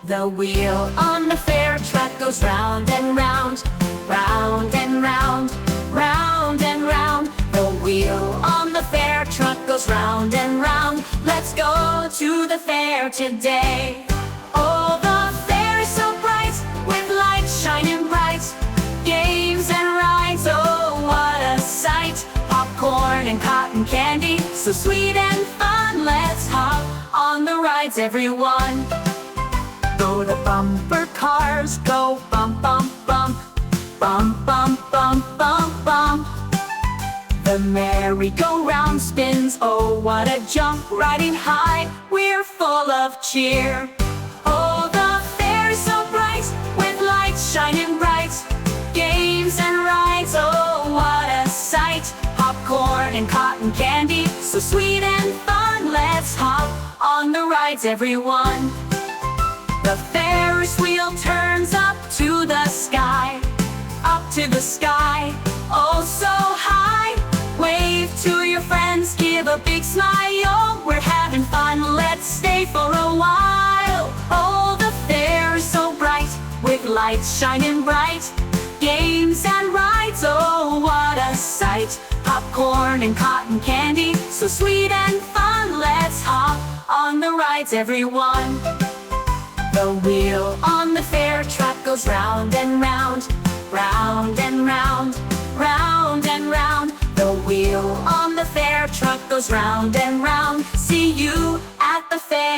The wheel on the fair track goes round and round, round and round, round and round. The wheel on the fair truck goes round and round. Let's go to the fair today. Oh, the fair is so bright, with lights shining bright, games and rides, oh what a sight. Popcorn and cotton candy, so sweet and fun. Let's hop on the rides, everyone. Go the bumper cars, go bump, bump, bump, bump, bump, bump, bump, bump. The merry-go-round spins, oh what a jump. Riding high, we're full of cheer. Oh, the fair is so bright, with lights shining bright, games and rides, oh what a sight. Popcorn and cotton candy, so sweet and fun. Let's hop on the rides, everyone. The Ferris wheel turns up to the sky, up to the sky, oh so high. Wave to your friends, give a big smile. We're having fun, let's stay for a while. Oh, the fair is so bright, with lights shining bright, games and rides, oh what a sight. Popcorn and cotton candy, so sweet and fun. Let's hop on the rides, everyone. The wheel on the fair track goes round and round, round and round, round and round. The wheel on the fair truck goes round and round. See you at the fair.